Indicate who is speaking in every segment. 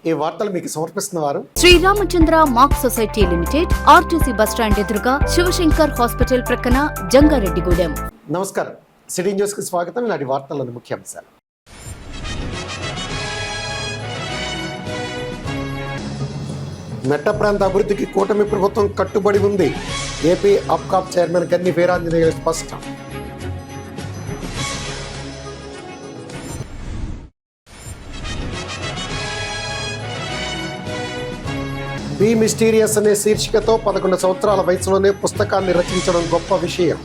Speaker 1: ఈ వార్తలు మీకు సమర్పిస్తున్న వారు
Speaker 2: Sriramachandra mark society limited, RTC bus stand ఎదురుగా, శివశంకర్ హాస్పిటల్ ప్రక్కన, జంగారెడ్డిగూడెం.
Speaker 1: నమస్కారం. సిటీ న్యూస్ కి స్వాగతం. నాటి వార్తల్లోని ముఖ్యాంశాలు. మెట్ట ప్రాంత అభివృద్ధికి కూటమి ప్రభుత్వం కట్టుబడి ఉంది. ఏపీ అప్కాప్ చైర్మన్ గన్ని వీరాంజనేయులు స్పష్టం. బీ మిస్టీరియస్ అనే శీర్షికతో 11 సంవత్సరాల వయసులోనే పుస్తకాన్ని రచించడం గొప్ప విషయం.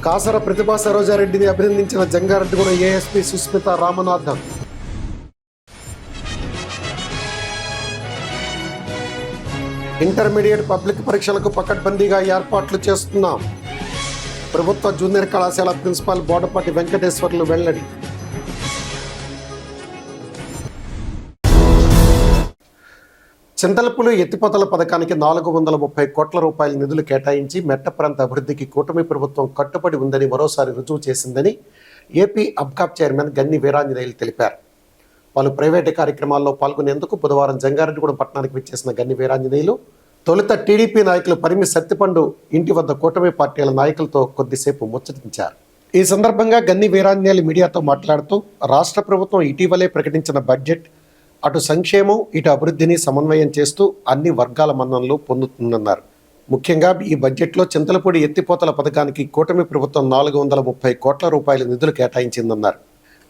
Speaker 1: కాసర ప్రతిభా సరోజారెడ్డిని అభినందించిన Jangareddygudem ASP Susmitha Ramanathan. Intermediate public పరీక్షలకు పకడ్బందీగా ఏర్పాట్లు చేస్తున్నాం. ప్రభుత్వ జూనియర్ కళాశాల ప్రిన్సిపాల్ బోడపాటి వెంకటేశ్వర్లు వెల్లడి. చింతలపూడి ఎత్తిపోతల పథకానికి 430 కోట్ల రూపాయల నిధులు కేటాయించి మెట్ట ప్రాంత అభివృద్ధికి కూటమి ప్రభుత్వం కట్టుబడి ఉందని మరోసారి రుజువు చేసిందని ఏపీ అబ్కాప్ చైర్మన్ గన్ని వీరాంజనేయులు తెలిపారు. పలు ప్రైవేటు కార్యక్రమాల్లో పాల్గొనేందుకు బుధవారం జంగారెడ్డిగూడెం పట్టణానికి విచ్చేసిన గన్ని వీరాంజనేయులు తొలుత టీడీపీ నాయకులు పరిమి సత్తిపండు ఇంటి వద్ద కూటమి పార్టీల నాయకులతో కొద్దిసేపు ముచ్చటించారు. ఈ సందర్భంగా గన్ని వీరాంజనేయులు మీడియాతో మాట్లాడుతూ రాష్ట్ర ప్రభుత్వం ఇటీవలే ప్రకటించిన బడ్జెట్ అటు సంక్షేమం ఇటు అభివృద్ధిని సమన్వయం చేస్తూ అన్ని వర్గాల మన్ననలు పొందుతుందన్నారు. ముఖ్యంగా ఈ బడ్జెట్లో చింతలపూడి ఎత్తిపోతల పథకానికి కూటమి ప్రభుత్వం 430 కోట్ల రూపాయల నిధులు కేటాయించిందన్నారు.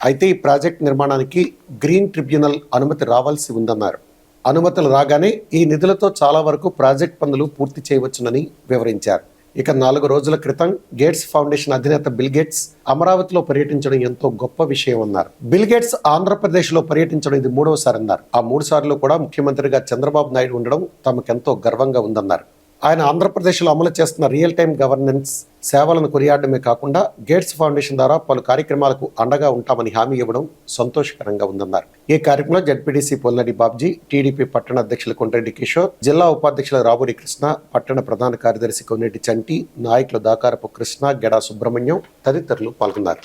Speaker 1: అయితే ఈ ప్రాజెక్టు నిర్మాణానికి గ్రీన్ ట్రిబ్యునల్ అనుమతి రావాల్సి ఉందన్నారు. అనుమతులు రాగానే ఈ నిధులతో చాలా వరకు ప్రాజెక్ట్ పనులు పూర్తి చేయవచ్చునని వివరించారు. ఇక 4 రోజుల క్రితం గేట్స్ ఫౌండేషన్ అధినేత బిల్ గేట్స్ అమరావతిలో పర్యటించడం ఎంతో గొప్ప విషయం అన్నారు. బిల్ గేట్స్ ఆంధ్రప్రదేశ్లో పర్యటించడం ఇది 3వసారి అన్నారు. ఆ 3 సార్లు కూడా ముఖ్యమంత్రిగా చంద్రబాబు నాయుడు ఉండడం తమకెంతో గర్వంగా ఉందన్నారు. ఆయన ఆంధ్రప్రదేశ్లో అమలు చేస్తున్న రియల్ టైం గవర్నెన్స్ సేవలను కొనియాడమే కాకుండా గేట్స్ ఫౌండేషన్ ద్వారా పలు కార్యక్రమాలకు అండగా ఉంటామని హామీ ఇవ్వడం సంతోషకరంగా ఉందన్నారు. ఈ కార్యక్రమంలో జడ్పీటీసీ పొల్లడి బాబ్జీ, టీడీపీ పట్టణ అధ్యక్షులు కొండ్రెడ్డి కిషోర్, జిల్లా ఉపాధ్యక్షులు రాబూరి కృష్ణ, పట్టణ ప్రధాన కార్యదర్శి కొన్నేటి చంటి, నాయకులు దాకారపు కృష్ణ, గెడా సుబ్రహ్మణ్యం తదితరులు పాల్గొన్నారు.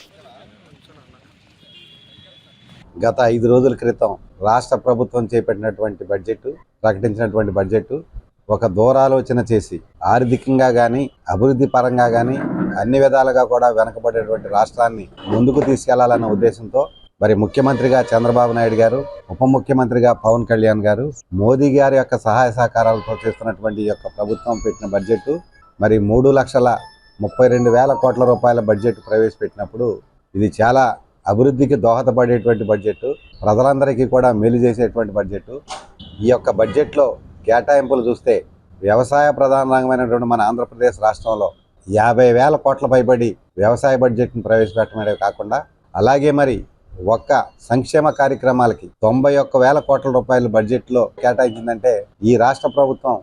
Speaker 3: గత 5 రోజుల క్రితం రాష్ట్ర ప్రభుత్వం చేపట్టినటువంటి ప్రకటించినటువంటి బడ్జెట్ ఒక దూరాలోచన చేసి ఆర్థికంగా కానీ అభివృద్ధి పరంగా కానీ అన్ని విధాలుగా కూడా వెనకబడేటువంటి రాష్ట్రాన్ని ముందుకు తీసుకెళ్లాలన్న ఉద్దేశంతో మరి ముఖ్యమంత్రిగా చంద్రబాబు నాయుడు గారు, ఉప ముఖ్యమంత్రిగా పవన్ కళ్యాణ్ గారు, మోదీ గారి యొక్క సహాయ సహకారాలతో చేస్తున్నటువంటి ఈ యొక్క ప్రభుత్వం పెట్టిన బడ్జెట్ మరి 3,32,000 కోట్ల రూపాయల బడ్జెట్ ప్రవేశపెట్టినప్పుడు ఇది చాలా అభివృద్ధికి దోహదపడేటువంటి బడ్జెట్, ప్రజలందరికీ కూడా మేలు చేసేటువంటి బడ్జెట్. ఈ యొక్క బడ్జెట్లో కేటాయింపులు చూస్తే వ్యవసాయ ప్రధాన రంగమైనటువంటి మన ఆంధ్రప్రదేశ్ రాష్ట్రంలో 50,000 కోట్ల పైబడి వ్యవసాయ బడ్జెట్ను ప్రవేశపెట్టడమే కాకుండా అలాగే మరి ఒక్క సంక్షేమ కార్యక్రమాలకి 91,000 కోట్ల రూపాయల బడ్జెట్లో కేటాయించిందంటే ఈ రాష్ట్ర ప్రభుత్వం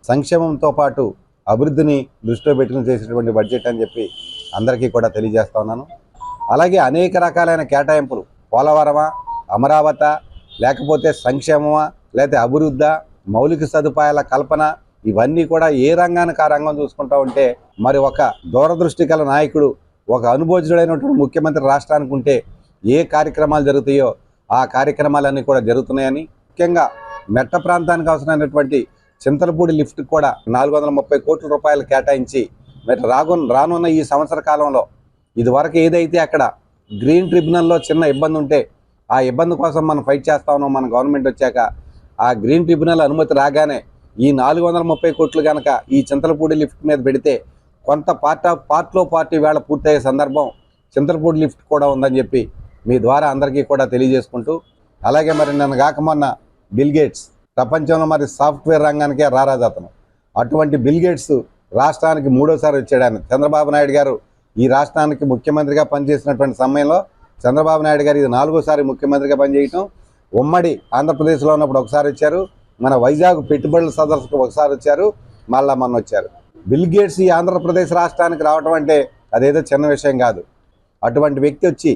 Speaker 3: సంక్షేమంతో పాటు అభివృద్ధిని దృష్టిలో పెట్టుకుని చేసేటువంటి బడ్జెట్ అని చెప్పి అందరికీ కూడా తెలియజేస్తా ఉన్నాను. అలాగే అనేక రకాలైన కేటాయింపులు, పోలవరమా, అమరావతి, లేకపోతే సంక్షేమమా, లేకపోతే అభివృద్ధి, మౌలిక సదుపాయాల కల్పన, ఇవన్నీ కూడా ఏ రంగానికి ఆ రంగం చూసుకుంటా ఉంటే మరి ఒక దూరదృష్టి గల నాయకుడు, ఒక అనుభవజ్ఞుడైనటువంటి ముఖ్యమంత్రి రాష్ట్రానికి ఉంటే ఏ కార్యక్రమాలు జరుగుతాయో ఆ కార్యక్రమాలన్నీ కూడా జరుగుతున్నాయని, ముఖ్యంగా మెట్ట ప్రాంతానికి అవసరమైనటువంటి చింతలపూడి లిఫ్ట్ కూడా 430 కోట్ల రూపాయలు కేటాయించి మరి రానున్న ఈ సంవత్సర కాలంలో ఇదివరకు ఏదైతే అక్కడ గ్రీన్ ట్రిబ్యునల్లో చిన్న ఇబ్బంది ఉంటే ఆ ఇబ్బంది కోసం మనం ఫైట్ చేస్తా ఉన్నాం. మన గవర్నమెంట్ వచ్చాక ఆ గ్రీన్ ట్రిబ్యునల్ అనుమతి రాగానే ఈ 430 కోట్లు కనుక ఈ చింతలపూడి లిఫ్ట్ మీద పెడితే కొంత పార్టీ వేళ పూర్తయ్యే సందర్భం చింతలపూడి లిఫ్ట్ కూడా ఉందని చెప్పి మీ ద్వారా అందరికీ కూడా తెలియజేసుకుంటూ, అలాగే మరి నన్ను కాక మొన్న బిల్ గేట్స్ ప్రపంచంలో మరి సాఫ్ట్వేర్ రంగానికే రారాజతను, అటువంటి బిల్ గేట్స్ రాష్ట్రానికి 3వసారి వచ్చాడు. ఆయన చంద్రబాబు నాయుడు గారు ఈ రాష్ట్రానికి ముఖ్యమంత్రిగా పనిచేసినటువంటి సమయంలో చంద్రబాబు నాయుడు గారు ఇది 4వసారి ముఖ్యమంత్రిగా పనిచేయటం. ఉమ్మడి ఆంధ్రప్రదేశ్లో ఉన్నప్పుడు ఒకసారి వచ్చారు, మన వైజాగ్ పెట్టుబడుల సదస్సుకు ఒకసారి వచ్చారు, మళ్ళా మొన్న వచ్చారు. బిల్ గేట్స్ ఈ ఆంధ్రప్రదేశ్ రాష్ట్రానికి రావడం అంటే అదేదో చిన్న విషయం కాదు. అటువంటి వ్యక్తి వచ్చి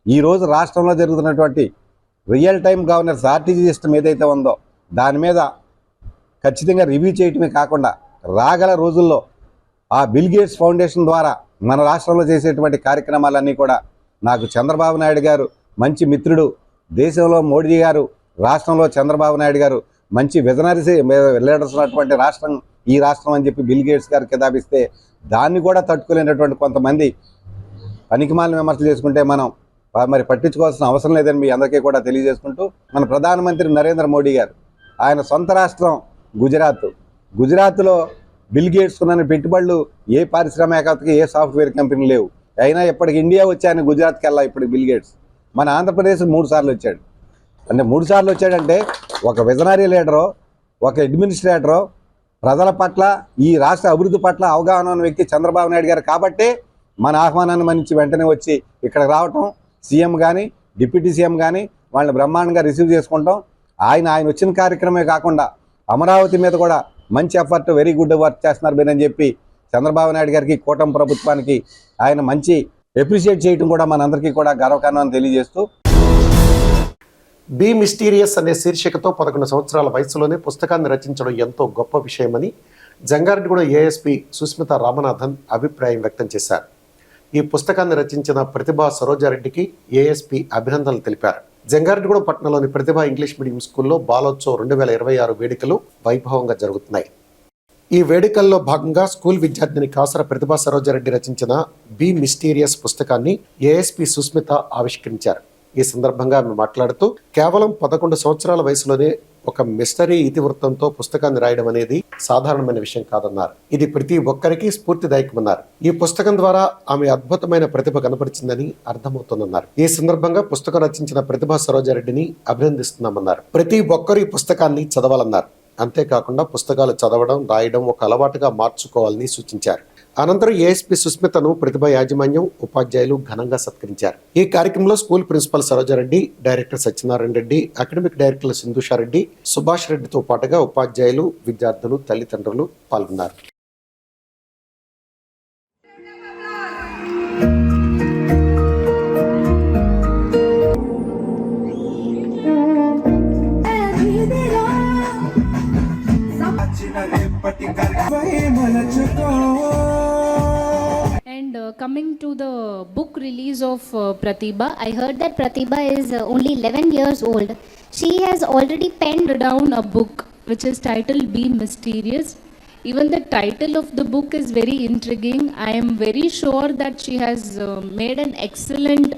Speaker 3: ఈరోజు రాష్ట్రంలో జరుగుతున్నటువంటి real time governance RTG system ఏదైతే ఉందో దాని మీద ఖచ్చితంగా రివ్యూ చేయటమే కాకుండా రాగల రోజుల్లో ఆ బిల్ గేట్స్ ఫౌండేషన్ ద్వారా మన రాష్ట్రంలో చేసేటువంటి కార్యక్రమాలన్నీ కూడా నాకు చంద్రబాబు నాయుడు గారు మంచి మిత్రుడు, దేశంలో మోడీ గారు రాష్ట్రంలో చంద్రబాబు నాయుడు గారు మంచి విజనరీస్ లీడర్స్ ఉన్నటువంటి రాష్ట్రం ఈ రాష్ట్రం అని చెప్పి బిల్ గేట్స్ గారు కితాబిస్తే దాన్ని కూడా తట్టుకోలేనటువంటి కొంతమంది పనికిమాలిన విమర్శలు చేసుకుంటే మనం మరి పట్టించుకోవాల్సిన అవసరం లేదని మీ అందరికీ కూడా తెలియజేసుకుంటూ, మన ప్రధానమంత్రి నరేంద్ర మోడీ గారు ఆయన సొంత రాష్ట్రం గుజరాత్లో బిల్ గేట్స్ ఉన్న పెట్టుబడులు ఏ పారిశ్రామికవేత్తకి ఏ సాఫ్ట్వేర్ కంపెనీ లేవు. అయినా ఇప్పటికి ఇండియా వచ్చి ఆయన గుజరాత్కి వెళ్ళా ఇప్పుడు బిల్ గేట్స్. మన ఆంధ్రప్రదేశ్ 3 సార్లు వచ్చాడు. అంటే 3 సార్లు వచ్చాడంటే ఒక విజనరీ లీడరో, ఒక అడ్మినిస్ట్రేటరో, ప్రజల పట్ల ఈ రాష్ట్ర అభివృద్ధి పట్ల అవగాహన ఉన్న వ్యక్తి చంద్రబాబు నాయుడు గారు కాబట్టే మన ఆహ్వానాన్ని మన్నించి వెంటనే వచ్చి ఇక్కడ రావటం, సీఎం కానీ డిప్యూటీ సీఎం కానీ వాళ్ళని బ్రహ్మాండంగా రిసీవ్ చేసుకుంటాం. ఆయన వచ్చిన కార్యక్రమే కాకుండా అమరావతి మీద కూడా మంచి ఎఫర్ట్, వెరీ గుడ్ వర్క్ చేస్తున్నారు మీరు అని చెప్పి చంద్రబాబు నాయుడు గారికి, కూటమి ప్రభుత్వానికి ఆయన మంచి అప్రిషియేట్ చేయడం కూడా మనందరికీ కూడా గర్వకారణం తెలియజేస్తూ,
Speaker 1: బీ మిస్టీరియస్ అనే శీర్షికతో 11 సంవత్సరాల వయసులోనే పుస్తకాన్ని రచించడం ఎంతో గొప్ప విషయమని జంగారెడ్డిగూడ ఏఎస్పీ సుస్మిత రామనాథన్ అభిప్రాయం వ్యక్తం చేశారు. ఈ పుస్తకాన్ని రచించిన ప్రతిభా సరోజారెడ్డికి ఏఎస్పీ అభినందనలు తెలిపారు. జంగారెడ్డిగూడ పట్టణంలోని ప్రతిభ ఇంగ్లీష్ మీడియం స్కూల్లో బాలోత్సవ్ 2026 వేడుకలు వైభవంగా జరుగుతున్నాయి. ఈ వేడుకల్లో భాగంగా స్కూల్ విద్యార్థిని కాసర ప్రతిభా సరోజారెడ్డి రచించిన బీ మిస్టీరియస్ పుస్తకాన్ని ఏఎస్పీ సుస్మిత ఆవిష్కరించారు. ఈ సందర్భంగా ఆమె మాట్లాడుతూ, కేవలం 11 సంవత్సరాల వయసులోనే ఒక మిస్టరీ ఇతివృత్తంతో పుస్తకాన్ని రాయడం అనేది సాధారణమైన విషయం కాదన్నారు. ఇది ప్రతి ఒక్కరికి స్ఫూర్తిదాయకమన్నారు. ఈ పుస్తకం ద్వారా ఆమె అద్భుతమైన ప్రతిభ కనపరిచిందని అర్థమవుతుందన్నారు. ఈ సందర్భంగా పుస్తకం రచించిన ప్రతిభా సరోజారెడ్డిని అభినందిస్తున్నామన్నారు. ప్రతి ఒక్కరు ఈ పుస్తకాన్ని చదవాలన్నారు. అంతేకాకుండా పుస్తకాలు చదవడం, రాయడం ఒక అలవాటుగా మార్చుకోవాలని సూచించారు. అనంతరం ఏఎస్పీ సుస్మితను ప్రతిభ యాజమాన్యం, ఉపాధ్యాయులు ఘనంగా సత్కరించారు. ఈ కార్యక్రమంలో school principal Sarojareddy, director Satyanarayana Reddy, academic డైరెక్టర్లు సింధుషారెడ్డి, సుభాష్ రెడ్డితో పాటుగా ఉపాధ్యాయులు, విద్యార్థులు, తల్లిదండ్రులు పాల్గొన్నారు.
Speaker 4: And coming to the book release of Pratibha, I heard that Pratibha is only 11 years old. She has already penned down a book which is titled Be Mysterious. Even the title of the book is very intriguing. I am very sure that she has made an excellent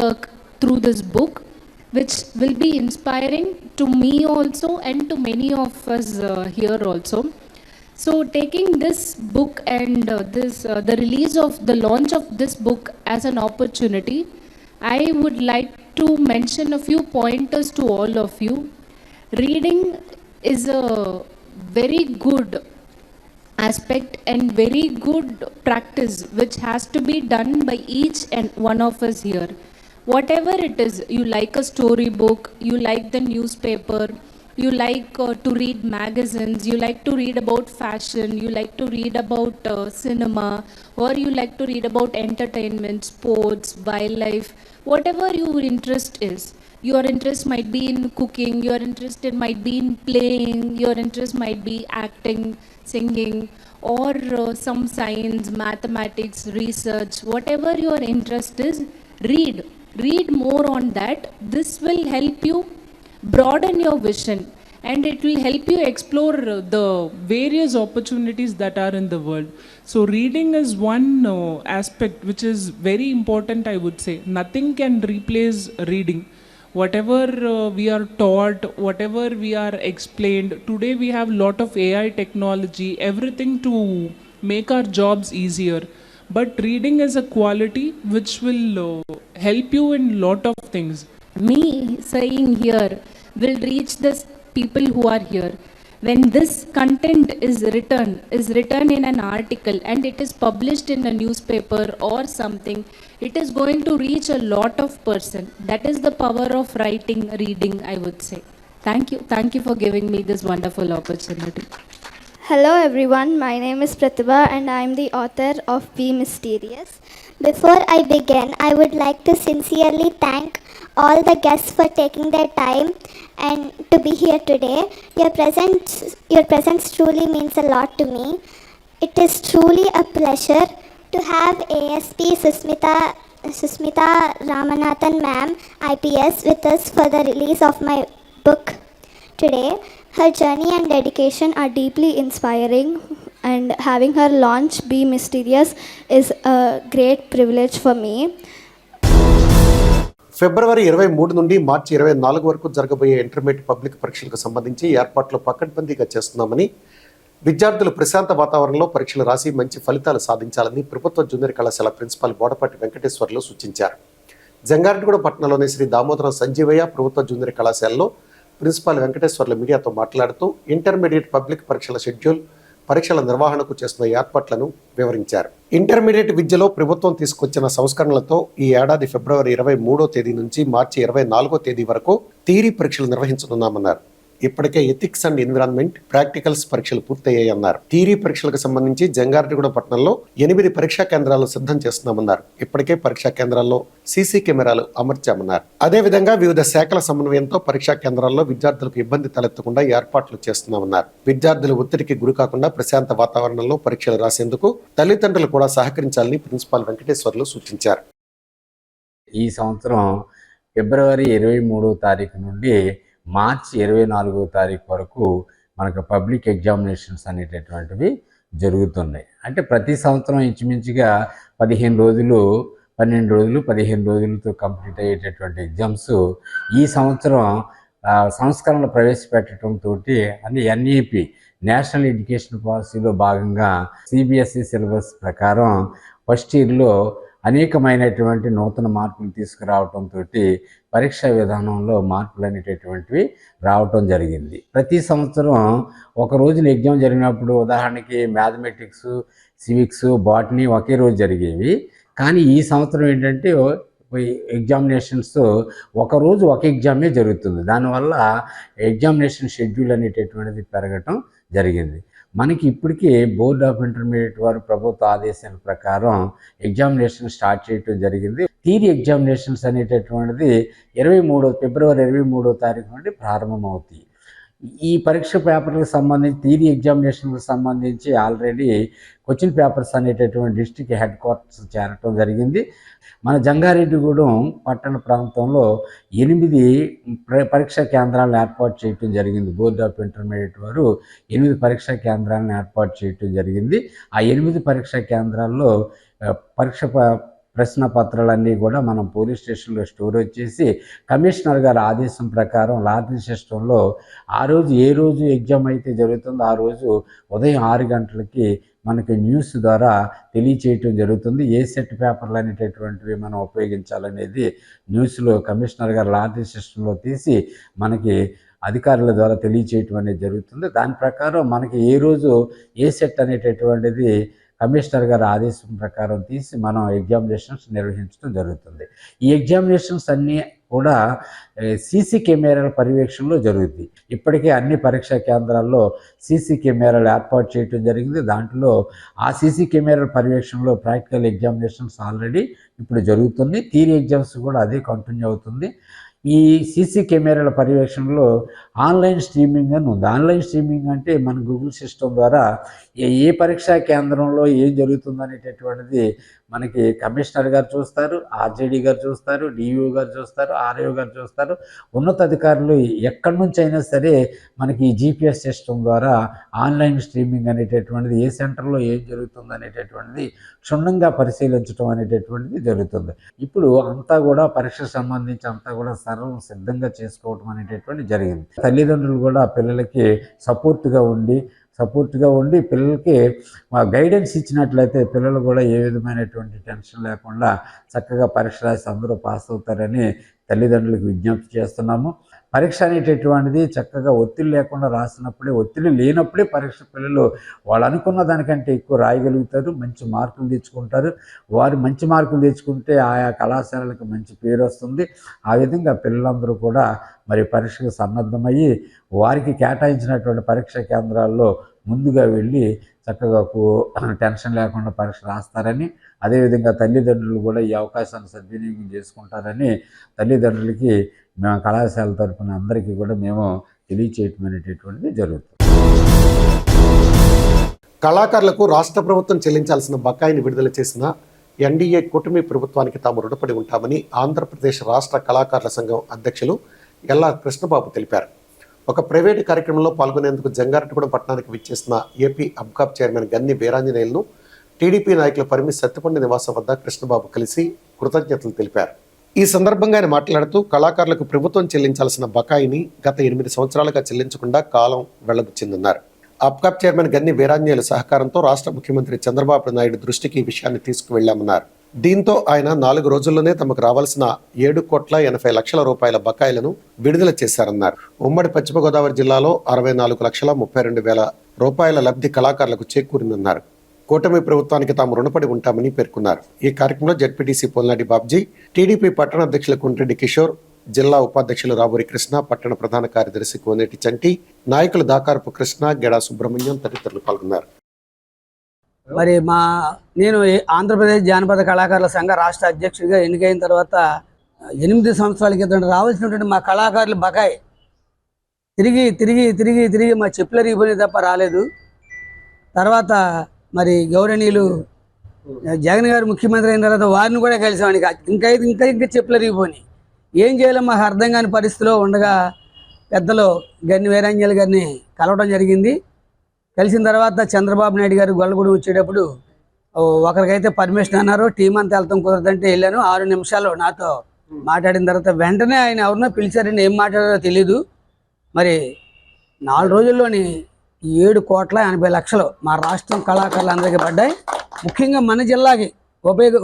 Speaker 4: work through this book, which will be inspiring to me also and to many of us here also. So taking this book and the release of the launch of this book as an opportunity, I would like to mention a few pointers to all of you. Reading is a very good aspect and very good practice which has to be done by each and one of us here. Whatever it is, you like a storybook, you like the newspaper, you like to read magazines, you like to read about fashion, you like to read about cinema, or you like to read about entertainment, sports, wildlife, whatever your interest is. Your interest might be in cooking, your interest might be in playing, your interest might be acting, singing, or some science, mathematics, research, whatever your interest is, read more on that. This will help you broaden your vision and it will help you explore
Speaker 5: The various opportunities that are in the world. So reading is one aspect which is very important, I would say. Nothing can replace reading. Whatever we are taught, whatever we are explained, today we have lot of AI technology, everything to make our jobs easier. But reading is a quality which will help you in lot of things.
Speaker 4: Me saying here will reach the people who are here. When this content is written in an article and it is published in a newspaper or something, it is going to reach a lot of person. That is the power of writing, reading, I would say. Thank you for giving me this wonderful opportunity.
Speaker 6: Hello everyone, my name is Pratibha and I am the author of Be Mysterious. Before I begin, I would like to sincerely thank all the guests for taking their time and to be here today. Your presence truly means a lot to me. It is truly a pleasure to have ASP Susmita Ramanathan ma'am IPS with us for the release of my book today. Her journey and dedication are deeply inspiring, and having her launch Be Mysterious is a great privilege for me.
Speaker 1: ఫిబ్రవరి 23 నుండి మార్చి 24 వరకు జరగబోయే intermediate public పరీక్షలకు సంబంధించి ఏర్పాట్లు పకడ్బందీగా చేస్తున్నామని, విద్యార్థులు ప్రశాంత వాతావరణంలో పరీక్షలు రాసి మంచి ఫలితాలు సాధించాలని ప్రభుత్వ జూనియర్ కళాశాల ప్రిన్సిపాల్ బోడపాటి వెంకటేశ్వర్లు సూచించారు. జంగారెడ్డిగూడ పట్టణంలోని శ్రీ దామోదరం సంజీవయ్య ప్రభుత్వ జూనియర్ కళాశాలలో ప్రిన్సిపాల్ వెంకటేశ్వర్లు మీడియాతో మాట్లాడుతూ ఇంటర్మీడియట్ పబ్లిక్ పరీక్షల షెడ్యూల్, పరీక్షల నిర్వహణకు చేస్తున్న ఏర్పాట్లను వివరించారు. ఇంటర్మీడియట్ విద్యలో ప్రభుత్వం తీసుకొచ్చిన సంస్కరణలతో ఈ ఏడాది ఫిబ్రవరి 23వ తేదీ నుంచి మార్చి 24వ తేదీ వరకు థియరీ పరీక్షలు నిర్వహించనున్నామన్నారు. ఇప్పటికే ఎథిక్స్ అండ్ ఎన్విరాన్మెంట్ ప్రాక్టికల్స్ పరీక్షలు పూర్తయ్యాయన్నారు. థియరీ పరీక్షలకు సంబంధించి జంగారెడ్డిగూడ పట్టణంలో 8 పరీక్షా కేంద్రాలు సిద్ధం చేస్తున్నామన్నారు. ఇప్పటికే పరీక్షా కేంద్రాల్లో సీసీ కెమెరాలు అమర్చామన్నారు. అదేవిధంగా వివిధ శాఖల సమన్వయంతో పరీక్షా కేంద్రాల్లో విద్యార్థులకు ఇబ్బంది తలెత్తకుండా ఏర్పాట్లు చేస్తున్నామన్నారు. విద్యార్థులు ఒత్తిడికి గురి కాకుండా ప్రశాంత వాతావరణంలో పరీక్షలు రాసేందుకు తల్లిదండ్రులు కూడా సహకరించాలని ప్రిన్సిపాల్ వెంకటేశ్వర్లు సూచించారు.
Speaker 7: ఈ సంవత్సరం ఫిబ్రవరి 23వ తారీఖు నుండి మార్చి 24వ తారీఖు వరకు మనకు పబ్లిక్ ఎగ్జామినేషన్స్ అనేటటువంటివి జరుగుతున్నాయి. అంటే ప్రతి సంవత్సరం ఇంచుమించుగా 15 రోజులు 12 రోజులు 15 రోజులతో కంప్లీట్ అయ్యేటటువంటి ఎగ్జామ్స్ ఈ సంవత్సరం సంస్కరణలు ప్రవేశపెట్టడంతో అన్ని ఎన్ఈపి నేషనల్ ఎడ్యుకేషన్ పాలసీలో భాగంగా సిబిఎస్ఈ సిలబస్ ప్రకారం ఫస్ట్ ఇయర్లో అనేకమైనటువంటి నూతన మార్పులు తీసుకురావడంతో పరీక్షా విధానంలో మార్పులు అనేటటువంటివి రావటం జరిగింది. ప్రతి సంవత్సరం ఒక రోజున ఎగ్జామ్ జరిగినప్పుడు ఉదాహరణకి మ్యాథమెటిక్స్, సివిక్స్, బాటనీ ఒకే రోజు జరిగేవి. కానీ ఈ సంవత్సరం ఏంటంటే ఎగ్జామినేషన్స్ ఒకరోజు ఒక ఎగ్జామే జరుగుతుంది. దానివల్ల ఎగ్జామినేషన్ షెడ్యూల్ అనేటటువంటిది పెరగటం జరిగింది. మనకి ఇప్పటికీ బోర్డ్ ఆఫ్ ఇంటర్మీడియట్ వారు ప్రభుత్వ ఆదేశాల ప్రకారం ఎగ్జామినేషన్ స్టార్ట్ చేయడం జరిగింది. థియరీ ఎగ్జామినేషన్స్ అనేటటువంటిది ఫిబ్రవరి 23వ తారీఖు నుండి ప్రారంభమవుతాయి. ఈ పరీక్ష పేపర్లకు సంబంధించి థియరీ ఎగ్జామినేషన్కి సంబంధించి ఆల్రెడీ క్వశ్చన్ పేపర్స్ అనేటటువంటి డిస్ట్రిక్ట్ హెడ్ క్వార్టర్స్ చేరటం జరిగింది. మన జంగారెడ్డిగూడెం పట్టణ ప్రాంతంలో 8 పరీక్షా కేంద్రాలను ఏర్పాటు చేయటం జరిగింది. బోర్డ్ ఆఫ్ ఇంటర్మీడియట్ వారు 8 పరీక్షా కేంద్రాలను ఏర్పాటు చేయటం జరిగింది. ఆ 8 పరీక్షా కేంద్రాల్లో ప్రశ్న పత్రాలన్నీ కూడా మనం పోలీస్ స్టేషన్లో స్టోరేజ్ చేసి కమిషనర్ గారి ఆదేశం ప్రకారం లాటరీ సిస్టంలో ఏ రోజు ఎగ్జామ్ అయితే జరుగుతుందో ఆ రోజు ఉదయం 6 గంటలకి మనకి న్యూస్ ద్వారా తెలియచేయటం జరుగుతుంది. ఏ సెట్ పేపర్లు అనేటటువంటివి మనం ఉపయోగించాలనేది న్యూస్లో కమిషనర్ గారు లాటరీ సిస్టంలో తీసి మనకి అధికారుల ద్వారా తెలియచేయటం అనేది జరుగుతుంది. దాని ప్రకారం మనకి ఏ రోజు ఏ సెట్ అనేటటువంటిది కమిషనర్ గారి ఆదేశం ప్రకారం తీసి మనం ఎగ్జామినేషన్స్ నిర్వహించడం జరుగుతుంది. ఈ ఎగ్జామినేషన్స్ అన్నీ కూడా సీసీ కెమెరాల పర్యవేక్షణలో జరుగుతుంది. ఇప్పటికే అన్ని పరీక్షా కేంద్రాల్లో సీసీ కెమెరాలు ఏర్పాటు చేయడం జరిగింది. దాంట్లో ఆ సీసీ కెమెరాల పర్యవేక్షణలో ప్రాక్టికల్ ఎగ్జామినేషన్స్ ఆల్రెడీ ఇప్పుడు జరుగుతుంది. థియరీ ఎగ్జామ్స్ కూడా అదే కంటిన్యూ అవుతుంది. ఈ సీసీ కెమెరాల పర్యవేక్షణలో ఆన్లైన్ స్ట్రీమింగ్ అని ఉంది. ఆన్లైన్ స్ట్రీమింగ్ అంటే మన గూగుల్ సిస్టమ్ ద్వారా ఏ పరీక్షా కేంద్రంలో ఏం జరుగుతుంది అనేటటువంటిది మనకి కమిషనర్ గారు చూస్తారు, ఆర్జేడీ గారు చూస్తారు, డిఈఓ గారు చూస్తారు, ఆర్ఐఓ గారు చూస్తారు. ఉన్నతాధికారులు ఎక్కడి నుంచి అయినా సరే మనకి ఈ జీపీఎస్ సిస్టమ్ ద్వారా ఆన్లైన్ స్ట్రీమింగ్ అనేటటువంటిది ఏ సెంటర్లో ఏం జరుగుతుంది అనేటటువంటిది క్షుణ్ణంగా పరిశీలించడం అనేటటువంటిది జరుగుతుంది. ఇప్పుడు అంతా కూడా పరీక్షకు సంబంధించి అంతా కూడా సర్వం సిద్ధంగా చేసుకోవడం అనేటటువంటి జరిగింది. తల్లిదండ్రులు కూడా పిల్లలకి సపోర్ట్గా ఉండి పిల్లలకి గైడెన్స్ ఇచ్చినట్లయితే పిల్లలు కూడా ఏ విధమైనటువంటి టెన్షన్ లేకుండా చక్కగా పరీక్ష రాసి అందరూ పాస్ అవుతారని తల్లిదండ్రులకు విజ్ఞప్తి చేస్తున్నాము. పరీక్ష అనేటటువంటిది చక్కగా ఒత్తిడి లేకుండా రాసినప్పుడే, ఒత్తిడి లేనప్పుడే పరీక్ష పిల్లలు వాళ్ళు అనుకున్న దానికంటే ఎక్కువ రాయగలుగుతారు, మంచి మార్కులు తెచ్చుకుంటారు. వారు మంచి మార్కులు తెచ్చుకుంటే ఆయా కళాశాలలకు మంచి పేరు వస్తుంది. ఆ విధంగా పిల్లలందరూ కూడా మరి పరీక్షకు సన్నద్ధమయ్యి వారికి కేటాయించినటువంటి పరీక్షా కేంద్రాల్లో ముందుగా వెళ్ళి చక్కగా టెన్షన్ లేకుండా పరీక్ష రాస్తారని, అదేవిధంగా తల్లిదండ్రులు కూడా ఈ అవకాశాన్ని సద్వినియోగం చేసుకుంటారని తల్లిదండ్రులకి మేము కళాశాల తరఫున అందరికీ కూడా మేము తెలియచేయటం అనేటటువంటిది జరుగుతుంది.
Speaker 1: కళాకారులకు రాష్ట్ర ప్రభుత్వం చెల్లించాల్సిన బకాయిని విడుదల చేసిన ఎన్డీఏ కూటమి ప్రభుత్వానికి తాము రుణపడి ఉంటామని ఆంధ్రప్రదేశ్ రాష్ట్ర కళాకారుల సంఘం అధ్యక్షులు గల్లా కృష్ణబాబు తెలిపారు. ఒక ప్రైవేటు కార్యక్రమంలో పాల్గొనేందుకు జంగారెడ్డిగూడెం పట్టణానికి విచ్చేసిన ఏపీ అబ్కాబ్ చైర్మన్ గన్ని వీరాంజనేయులను టీడీపీ నాయకుల పరిమితి సత్తిపండి నివాసం వద్ద కృష్ణబాబు కలిసి కృతజ్ఞతలు తెలిపారు. ఈ సందర్భంగా ఆయన మాట్లాడుతూ కళాకారులకు ప్రభుత్వం చెల్లించాల్సిన బకాయిని గత 8 సంవత్సరాలుగా చెల్లించకుండా కాలం వెళ్లబుచ్చిందన్నారు. అబ్కాబ్ చైర్మన్ గన్ని వీరాంజనేయుల సహకారంతో రాష్ట్ర ముఖ్యమంత్రి చంద్రబాబు నాయుడు దృష్టికి ఈ విషయాన్ని తీసుకువెళ్లామన్నారు. దీంతో ఆయన 4 రోజుల్లోనే తమకు రావాల్సిన 7,80,00,000 రూపాయల బకాయిలను విడుదల చేశారన్నారు. ఉమ్మడి పశ్చిమ గోదావరి జిల్లాలో 64,32,000 రూపాయల లబ్ధి కళాకారులకు చేకూరిందన్నారు. కూటమి ప్రభుత్వానికి తాము రుణపడి ఉంటామని పేర్కొన్నారు. ఈ కార్యక్రమంలో జడ్పీటీసీ పోల్నాటి బాబ్జీ, టీడీపీ పట్టణ అధ్యక్షులు కుంటిరెడ్డి కిషోర్, జిల్లా ఉపాధ్యక్షులు రాబూరి కృష్ణ, పట్టణ ప్రధాన కార్యదర్శి కోనేటి చంటి, నాయకులు దాకారపు కృష్ణ, గెడా సుబ్రహ్మణ్యం తదితరులు పాల్గొన్నారు.
Speaker 8: మరి నేను ఆంధ్రప్రదేశ్ జానపద కళాకారుల సంఘ రాష్ట్ర అధ్యక్షుడిగా ఎన్నికైన తర్వాత 8 సంవత్సరాల క్రితం రావాల్సినటువంటి మా కళాకారుల బకాయి తిరిగి మా చెప్పులు అరిగిపోయినాయి తప్ప రాలేదు. తర్వాత మరి గౌరవనీయులు జగన్ గారు ముఖ్యమంత్రి అయిన తర్వాత వారిని కూడా కలిసామని ఇంకా చెప్పులు అరిగిపోయినాయి. ఏం చేయాలో మాకు అర్థం కాని పరిస్థితిలో ఉండగా పెద్దలు గన్ని వీరాంజనేయులు గారిని కలవడం జరిగింది. కలిసిన తర్వాత చంద్రబాబు నాయుడు గారు గొల్లగూడెం వచ్చేటప్పుడు ఒకరికైతే పర్మిషన్ అన్నారు, టీం అంతా వెళ్తాం కుదరదంటే వెళ్ళాను. 6 నిమిషాలు నాతో మాట్లాడిన తర్వాత వెంటనే ఆయన ఎవరినో పిలిచారండి, ఏం మాట్లాడారో తెలీదు. మరి 4 రోజుల్లోని 7,80,00,000 మా రాష్ట్రం కళాకారులందరికీ పడ్డాయి. ముఖ్యంగా మన జిల్లాకి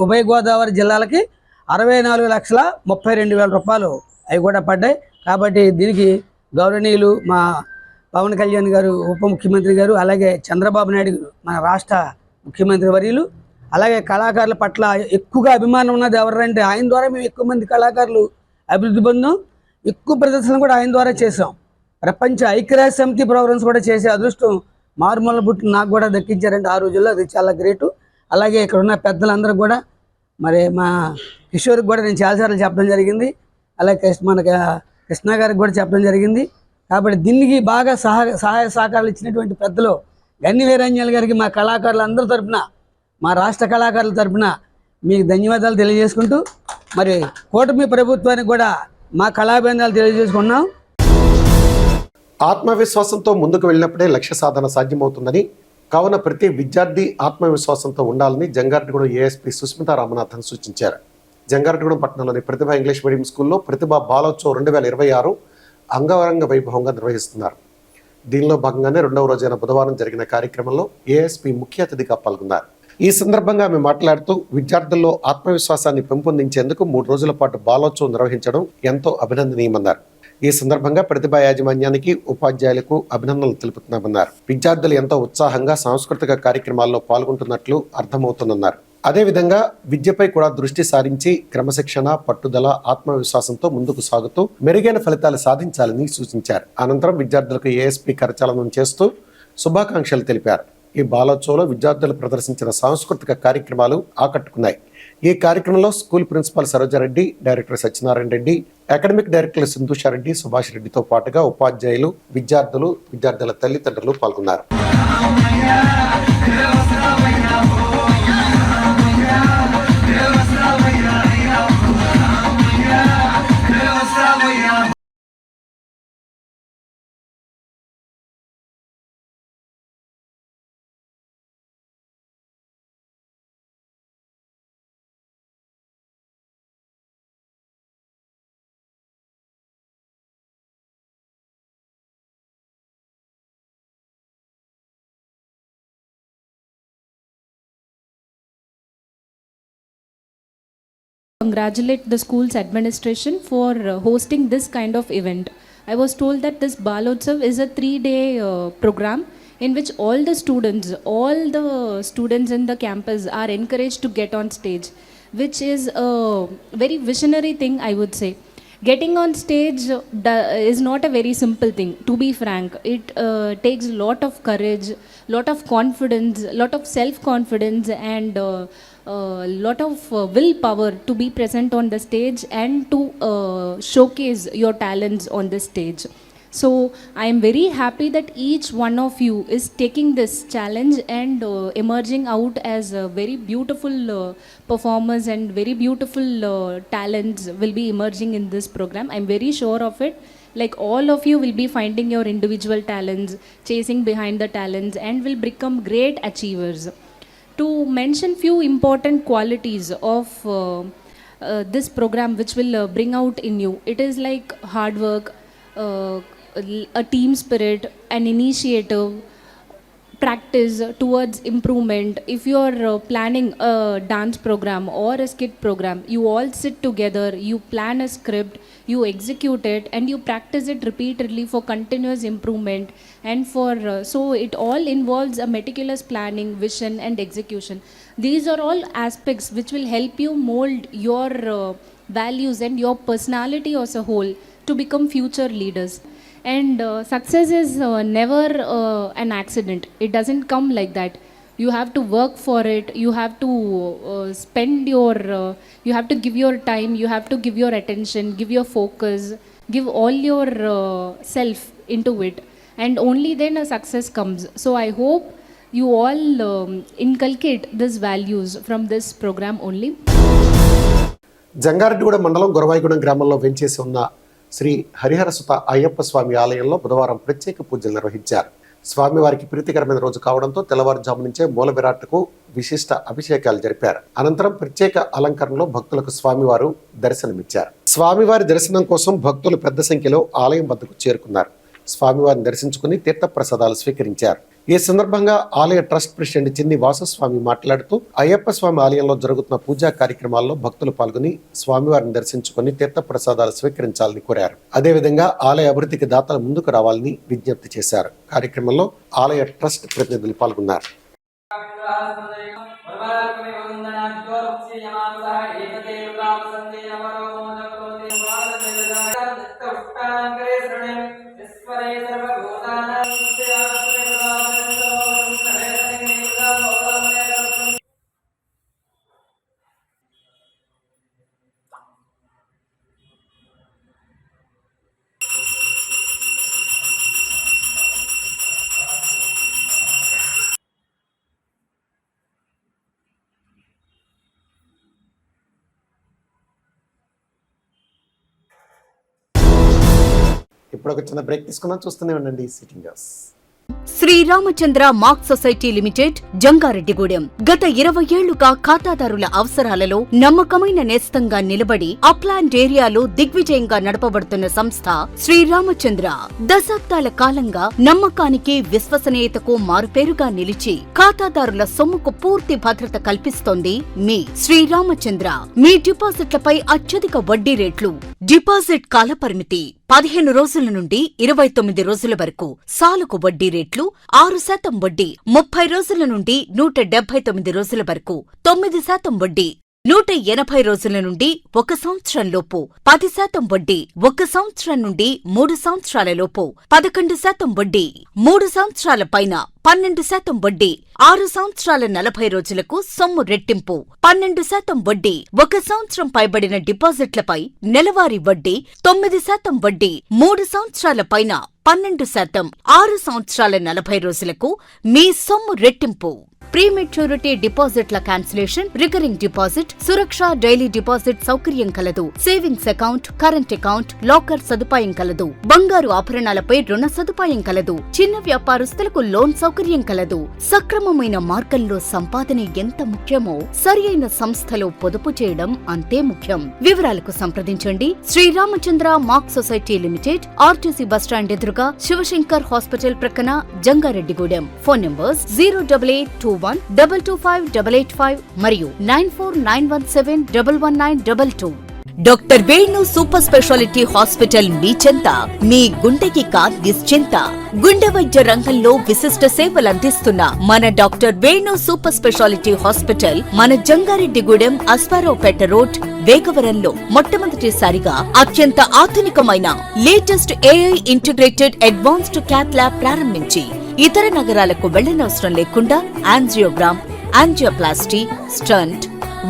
Speaker 8: ఉభయ గోదావరి జిల్లాలకి 64,32,000 రూపాయలు అవి కూడా పడ్డాయి. కాబట్టి దీనికి గౌరవనీయులు మా పవన్ కళ్యాణ్ గారు, ఉప ముఖ్యమంత్రి గారు, అలాగే చంద్రబాబు నాయుడు మన రాష్ట్ర ముఖ్యమంత్రి వర్యులు, అలాగే కళాకారుల పట్ల ఎక్కువగా అభిమానం ఉన్నది ఎవరంటే ఆయన ద్వారా మేము ఎక్కువ మంది కళాకారులు అభివృద్ధి పొందాం. ఎక్కువ ప్రదర్శన కూడా ఆయన ద్వారా చేసాం. ప్రపంచ ఐక్యరాజ్య సమితి ప్రోగ్రామ్స్ కూడా చేసే అదృష్టం మారుమూల పుట్టి నాకు కూడా దక్కించారంటే ఆ రోజుల్లో అది చాలా గ్రేటు. అలాగే ఇక్కడ ఉన్న పెద్దలందరూ కూడా మరి మా కిషోర్కి కూడా నేను చాలాసార్లు చెప్పడం జరిగింది, అలాగే మన కృష్ణ గారికి కూడా చెప్పడం జరిగింది. కాబట్టి దీనికి బాగా సహాయ సహకారాలు ఇచ్చినటువంటి పెద్దలు గన్ని వీరాంజనేయులు గారికి మా కళాకారులందరి తరఫున, మా రాష్ట్ర కళాకారుల తరఫున మీకు ధన్యవాదాలు తెలియజేసుకుంటూ మరి కూటమి ప్రభుత్వానికి కూడా మా కళాభివందనాలు తెలియజేసుకున్నాం.
Speaker 1: ఆత్మవిశ్వాసంతో ముందుకు వెళ్ళినప్పుడే లక్ష్య సాధన సాధ్యమవుతుందని, కావున ప్రతి విద్యార్థి ఆత్మవిశ్వాసంతో ఉండాలని జంగారెడ్డిగూడెం ఏఎస్పీ సుస్మితా రామనాథన్ సూచించారు. జంగారెడ్డిగూడెం పట్టణంలోని ప్రతిభ ఇంగ్లీష్ మీడియం స్కూల్లో ప్రతిభ బాలోత్సవ్ 2026 అంగరంగ వైభవంగా నిర్వహిస్తున్నారు. దీనిలో భాగంగానే 2వ రోజైన బుధవారం జరిగిన కార్యక్రమంలో ఏఎస్పీ ముఖ్య అతిథిగా పాల్గొన్నారు. ఈ సందర్భంగా ఆమె మాట్లాడుతూ విద్యార్థుల్లో ఆత్మవిశ్వాసాన్ని పెంపొందించేందుకు 3 రోజుల పాటు బాలోత్సవం నిర్వహించడం ఎంతో అభినందనీయమన్నారు. ఈ సందర్భంగా ప్రతిభా యాజమాన్యానికి, ఉపాధ్యాయులకు అభినందనలు తెలుపుతున్నామన్నారు. విద్యార్థులు ఎంతో ఉత్సాహంగా సాంస్కృతిక కార్యక్రమాల్లో పాల్గొంటున్నట్లు అర్థమవుతుందన్నారు. అదేవిధంగా విద్యపై కూడా దృష్టి సారించి క్రమశిక్షణ, పట్టుదల, ఆత్మవిశ్వాసంతో ముందుకు సాగుతూ మెరుగైన ఫలితాలు సాధించాలని సూచించారు. అనంతరం విద్యార్థులకు ఏఎస్పీ కరచాలనం చేస్తూ శుభాకాంక్షలు తెలిపారు. ఈ బాలోత్సవంలో విద్యార్థులు ప్రదర్శించిన సాంస్కృతిక కార్యక్రమాలు ఆకట్టుకున్నాయి. ఈ కార్యక్రమంలో school principal Saroja Reddy, director Satyanarayana Reddy, academic డైరెక్టర్లు సింధుషారెడ్డి, సుభాష్ రెడ్డితో పాటుగా ఉపాధ్యాయులు, విద్యార్థుల తల్లిదండ్రులు పాల్గొన్నారు.
Speaker 4: Congratulate the school's administration for hosting this kind of event. I was told that this Balotsav is a 3-day program in which all the students in the campus are encouraged to get on stage, which is a very visionary thing, I would say. Getting on stage is not a very simple thing, to be frank. It takes a lot of courage, lot of confidence, lot of self-confidence, and lot of willpower to be present on the stage and to showcase your talents on the stage. So I am very happy that each one of you is taking this challenge and emerging out as very beautiful performers and very beautiful talents will be emerging in this program. I'm very sure of it. Like all of you will be finding your individual talents, chasing behind the talents, and will become great achievers. To mention few important qualities of this program which will bring out in you, it is like hard work, a team spirit, an initiative, practice towards improvement. If you are planning a dance program or a skit program, you all sit together, you plan a script, you execute it, and you practice it repeatedly for continuous improvement. And for so it all involves a meticulous planning, vision, and execution. These are all aspects which will help you mold your values and your personality as a whole to become future leaders. And success is never an accident. It doesn't come like that. You have to work for it. You have to spend your, you have to give your time, you have to give your attention, give your focus, give all your self into it. And only then a success comes. So I hope you all inculcate these values from this program only.
Speaker 1: Jangareddyguda మండలం గొరవాయిగూడెం గ్రామంలో వెంచేసి ఉన్న శ్రీ హరిహరసుత అయ్యప్ప స్వామి ఆలయంలో బుధవారం ప్రత్యేక పూజలు నిర్వహించారు. స్వామివారికి ప్రీతికరమైన రోజు కావడంతో తెల్లవారుజాము నుంచే మూల విరాట్కు విశిష్ట అభిషేకాలు జరిపారు. అనంతరం ప్రత్యేక అలంకరణలో భక్తులకు స్వామివారు దర్శనమిచ్చారు. స్వామివారి దర్శనం కోసం భక్తులు పెద్ద సంఖ్యలో ఆలయం వద్దకు చేరుకున్నారు. స్వామివారిని దర్శించుకుని తీర్థప్రసాదాలు స్వీకరించారు. ఈ సందర్భంగా ఆలయ ట్రస్ట్ ప్రెసిడెంట్ చిన్ని వాసస్వామి మాట్లాడుతూ అయ్యప్ప స్వామి ఆలయంలో జరుగుతున్న పూజా కార్యక్రమాల్లో భక్తులు పాల్గొని స్వామివారిని దర్శించుకుని తీర్థప్రసాదాలు స్వీకరించాలని కోరారు. అదేవిధంగా ఆలయ అభివృద్ధికి దాతలు ముందుకు రావాలని విజ్ఞప్తి చేశారు. కార్యక్రమంలో ఆలయ ట్రస్ట్ ప్రతినిధులు పాల్గొన్నారు. ఇప్పుడు ఒక చిన్న బ్రేక్ తీసుకున్నాం. చూస్తూనే ఉండండి city news.
Speaker 2: Sriramachandra mark society limited Jangareddygudem గత 20 ఏళ్లుగా ఖాతాదారుల అవసరాలలో నమ్మకమైన నేస్తంగా నిలబడి అప్లాండ్ ఏరియాలో దిగ్విజయంగా నడపబడుతున్న సంస్థ శ్రీరామచంద్ర. దశాబ్దాల కాలంగా నమ్మకానికి విశ్వసనీయతకు మారుపేరుగా నిలిచి ఖాతాదారుల సొమ్ముకు పూర్తి భద్రత కల్పిస్తోంది మీ శ్రీరామచంద్ర. మీ డిపాజిట్లపై అత్యధిక వడ్డీ రేట్లు, డిపాజిట్ కాలపరిమితి 15 రోజుల నుండి 29 రోజుల వరకు, సాలుకు వడ్డీ రేట్లు 6% వడ్డీ 30 రోజుల నుండి 179 రోజుల వరకు, 9% వడ్డీ 180 రోజుల నుండి 1 సంవత్సరం లోపు, 10% వడ్డీ 1 సంవత్సరం నుండి 3 సంవత్సరాల లోపు, 11% వడ్డీ 3 సంవత్సరాల పైన, 12% వడ్డీ 6 సంవత్సరాల 40 రోజులకు సొమ్ము రెట్టింపు, 12% వడ్డీ 1 సంవత్సరం పైబడిన డిపాజిట్లపై నెలవారీ వడ్డీ, 9% వడ్డీ 3 సంవత్సరాల పైన, 12% 6 సంవత్సరాల 40 రోజులకు మీ సొమ్ము రెట్టింపు. ప్రీమెచ్యూరిటీ డిపాజిట్ల క్యాన్సిలేషన్, రికరింగ్ డిపాజిట్, సురక్ష డైలీ డిపాజిట్ సౌకర్యం కలదు. Savings account, current account, locker సదుపాయం కలదు. బంగారు ఆభరణాలపై రుణ సదుపాయం కలదు. చిన్న వ్యాపారస్తులకు లోన్ సౌకర్యం కలదు. సక్రమమైన మార్గంలో సంపాదన ఎంత ముఖ్యమో సరియైన సంస్థలో పొదుపు చేయడం అంతే ముఖ్యం. వివరాలకు సంప్రదించండి. Sriramachandra mark society limited, RTC bus stand ఎదురుగా, శివశంకర్ హాస్పిటల్ ప్రక్కన, జంగారెడ్డిగూడెం. ఫోన్ నంబర్స్ 08821225885 మరియు 9491711922. Doctor Venu super speciality hospital మీ చెంత. మీ గుండెకి నిశ్చింత. గుండె వైద్య రంగంలో విశిష్ట సేవలందిస్తున్న మన doctor Venu super speciality hospital మన జంగారెడ్డిగూడెం, అస్పారావుపేట రోడ్, వేగవరంలో మొట్టమొదటిసారిగా అత్యంత ఆధునికమైన latest AI integrated advanced cath lab ప్రారంభించి ఇతర నగరాలకు వెళ్లనవసరం లేకుండా angiogram, angioplasty, stent,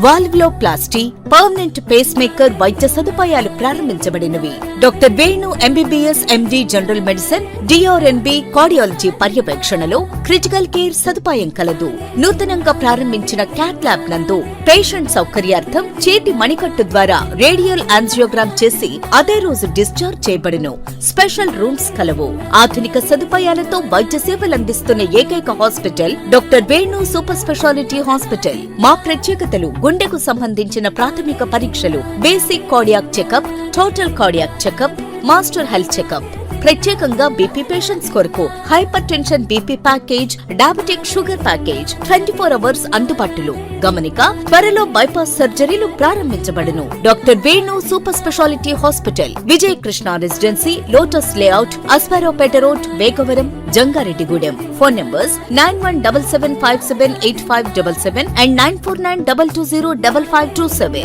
Speaker 2: valvuloplasty, permanent pacemaker వైద్య సదుపాయాలు ప్రారంభించబడినవి. Doctor Venu MBBS MD general medicine DrNB cardiology పర్యవేక్షణలో క్రిటికల్ కేర్ సదుపాయం కలదు. నూతనంగా ప్రారంభించిన క్యాట్ ల్యాబ్ నందు పేషెంట్ సౌకర్యార్థం చేతి మణికట్టు ద్వారా రేడియల్ యాంజియోగ్రామ్ చేసి అదే రోజు డిశ్చార్జ్ చేయబడును. స్పెషల్ రూమ్స్ కలవు. ఆధునిక సదుపాయాలతో వైద్య సేవలందిస్తున్న ఏకైక hospital doctor Venu super speciality hospital. మా ప్రత్యేకతలు: గుండెకు సంబంధించిన ప్రాథమిక పరీక్షలు, basic cardiac checkup, total cardiac checkup, master health checkup. ప్రత్యేకంగా బీపీ పేషెంట్స్ కొరకు hypertension BP package, diabetic sugar package 24 hours అందుబాటులో. గమనిక: త్వరలో బైపాస్ సర్జరీలు ప్రారంభించబడును. Doctor Venu super speciality hospital, Vijaya Krishna residency, lotus layout, Aswaraopeta road, Vegavaram, Jangareddygudem. Phone numbers 9177578577 and 9492205527.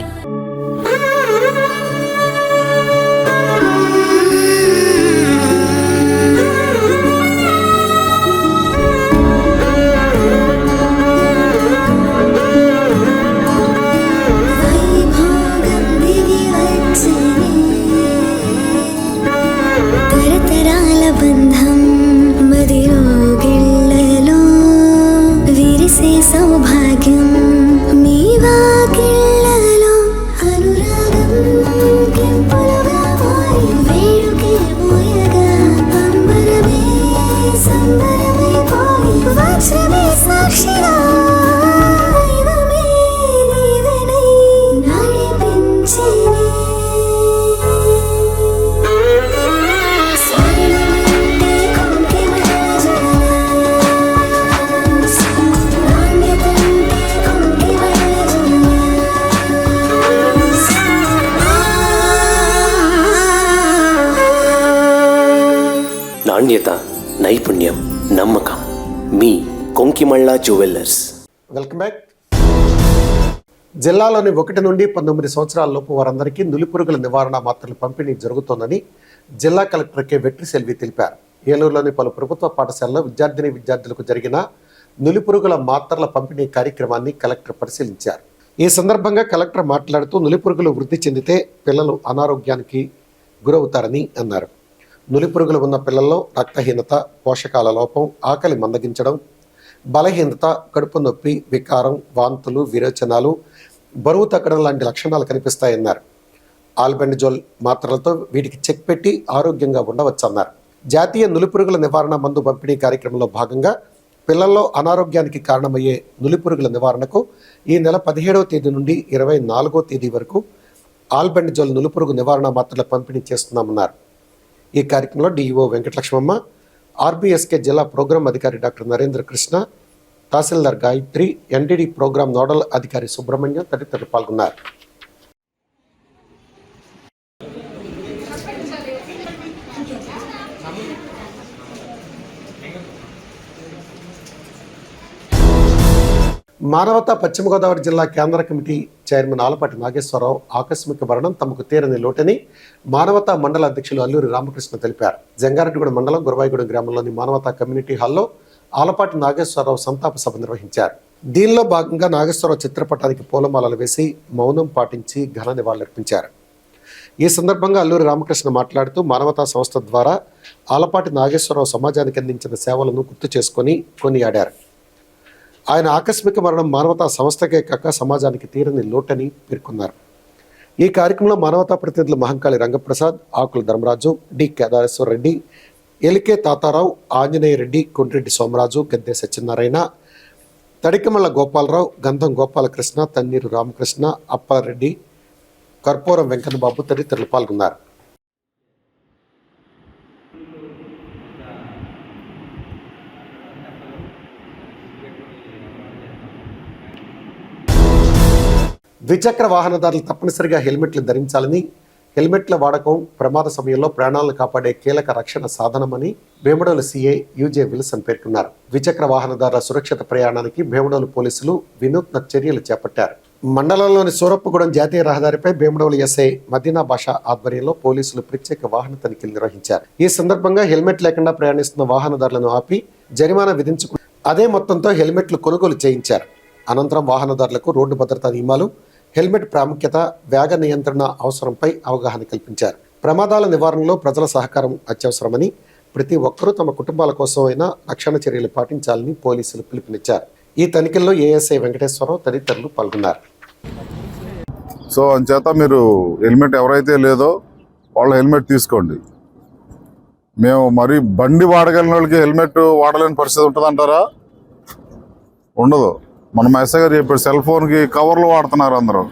Speaker 9: సౌభాగ్యం మీ వాకిళ్ళలో అనురాగం కెంపులుగా మారి వేడుకే పోయగా అంబరమే సంబరమైపోయి వజ్రమే సాక్షిగా దైవమే దీవెనై నడిపించెనే.
Speaker 10: నాణ్యత, నైపుణ్యం, నమ్మకం. మీ కొంకిమళ్ళ జ్యువెల్లర్స్.
Speaker 1: Welcome back. జిల్లాలోని 1 నుండి 19 సంవత్సరాల లోపు వారందరికీ నులిపురుగుల నివారణ మాత్రలు పంపిణీ జరుగుతోందని జిల్లా కలెక్టర్ కె వెట్రిసెల్వి తెలిపారు. ఏలూరులోని పలు ప్రభుత్వ పాఠశాలలో విద్యార్థులకు జరిగిన నులిపురుగుల మాత్రల పంపిణీ కార్యక్రమాన్ని కలెక్టర్ పరిశీలించారు. ఈ సందర్భంగా కలెక్టర్ మాట్లాడుతూ నులిపురుగులు వృద్ధి చెందితే పిల్లలు అనారోగ్యానికి గురవుతారని అన్నారు. నులిపురుగులు ఉన్న పిల్లల్లో రక్తహీనత, పోషకాల లోపం, ఆకలి మందగించడం, బలహీనత, కడుపు నొప్పి, వికారం, వాంతులు, విరోచనాలు, బరువు తగ్గడం లాంటి లక్షణాలు కనిపిస్తాయన్నారు. ఆల్బెండజోల్ మాత్రలతో వీటికి చెక్ పెట్టి ఆరోగ్యంగా ఉండవచ్చన్నారు. జాతీయ నులిపురుగుల నివారణ మందు పంపిణీ కార్యక్రమంలో భాగంగా పిల్లల్లో అనారోగ్యానికి కారణమయ్యే నులిపురుగుల నివారణకు ఈ నెల 17వ తేదీ నుండి 24వ తేదీ వరకు ఆల్బెండజోల్ నులిపురుగు నివారణ మాత్రల పంపిణీ చేస్తున్నామన్నారు. ఈ కార్యక్రమంలో డిఈఓ వెంకటలక్ష్మమ్మ, ఆర్బీఎస్కే జిల్లా ప్రోగ్రాం అధికారి డాక్టర్ నరేంద్ర కృష్ణ, తహసీల్దార్ గాయత్రి, ఎన్డీడీ ప్రోగ్రాం నోడల్ అధికారి సుబ్రహ్మణ్యం తదితరులు పాల్గొన్నారు. మానవతా పశ్చిమ గోదావరి జిల్లా కేంద్ర కమిటీ చైర్మన్ ఆలపాటి నాగేశ్వరరావు ఆకస్మిక మరణం తమకు తీరని లోటని మానవతా మండల అధ్యక్షులు అల్లూరి రామకృష్ణ తెలిపారు. జంగారెడ్డిగూడెం మండలం గురవాయిగూడెం గ్రామంలోని మానవతా కమ్యూనిటీ హాల్లో ఆలపాటి నాగేశ్వరరావు సంతాప సభ నిర్వహించారు. దీనిలో భాగంగా నాగేశ్వరరావు చిత్రపటానికి పూలమాలలు వేసి మౌనం పాటించి ఘన నివాళులర్పించారు. ఈ సందర్భంగా అల్లూరి రామకృష్ణ మాట్లాడుతూ మానవతా సంస్థ ద్వారా ఆలపాటి నాగేశ్వరరావు సమాజానికి అందించిన సేవలను గుర్తు చేసుకొని కొనియాడారు. ఆయన ఆకస్మిక మరణం మానవతా సంస్థకే కాక సమాజానికి తీరని లోటని పేర్కొన్నారు. ఈ కార్యక్రమంలో మానవతా ప్రతినిధులు మహంకాళి రంగప్రసాద్, ఆకుల ధర్మరాజు, డి కేదారేశ్వర రెడ్డి, ఎలికే తాతారావు, ఆంజనేయ రెడ్డి, కొండ్రెడ్డి సోమరాజు, గద్దె సత్యనారాయణ, తడికమల్ల గోపాలరావు, గంధం గోపాలకృష్ణ, తన్నీరు రామకృష్ణ, అప్పారెడ్డి, కర్పూరం వెంకన్నబాబు తదితరులు పాల్గొన్నారు. ద్విచక్ర వాహనదారులు తప్పనిసరిగా హెల్మెట్లు ధరించాలని, హెల్మెట్ల వాడకం ప్రమాద సమయంలో ప్రాణాలను కాపాడే కీలక రక్షణ సాధనమని భీమడోలు సీఐ యూజే విల్సన్ పేర్కొన్నారు. ద్విచక్ర వాహనదారుల సురక్షిత ప్రయాణానికి భీమడోలు పోలీసులు వినూత్న చర్యలు చేపట్టారు. మండలంలోని సూరప్పగూడెం జాతీయ రహదారిపై భీమడోలు ఎస్ఐ మదీనా బాషా ఆధ్వర్యంలో పోలీసులు ప్రత్యేక వాహన తనిఖీలు నిర్వహించారు. ఈ సందర్భంగా హెల్మెట్ లేకుండా ప్రయాణిస్తున్న వాహనదారులను ఆపి జరిమానా విధించుకుని అదే మొత్తంతో హెల్మెట్లు కొనుగోలు చేయించారు. అనంతరం వాహనదారులకు రోడ్డు భద్రతా నియమాలు, హెల్మెట్ ప్రాముఖ్యత, వేగ నియంత్రణ అవసరంపై అవగాహన కల్పించారు. ప్రమాదాల నివారణలో ప్రజల సహకారం అత్యవసరమని, ప్రతి ఒక్కరూ తమ కుటుంబాల కోసం అయినా రక్షణ చర్యలు పాటించాలని పోలీసులు పిలుపునిచ్చారు. ఈ తనిఖీల్లో ఏఎస్ఐ వెంకటేశ్వరరావు తదితరులు పాల్గొన్నారు.
Speaker 11: సో అంచేత మీరు హెల్మెట్ ఎవరైతే లేదో వాళ్ళ హెల్మెట్ తీసుకోండి. మేము మరి బండి వాడగలిగిన వాళ్ళకి హెల్మెట్ వాడలేని పరిస్థితి ఉంటుందంటారా? ఉండదు. మన ఎస్ఐ గారు చెప్పాడు, సెల్ ఫోన్కి కవర్లు వాడుతున్నారు అందరూ,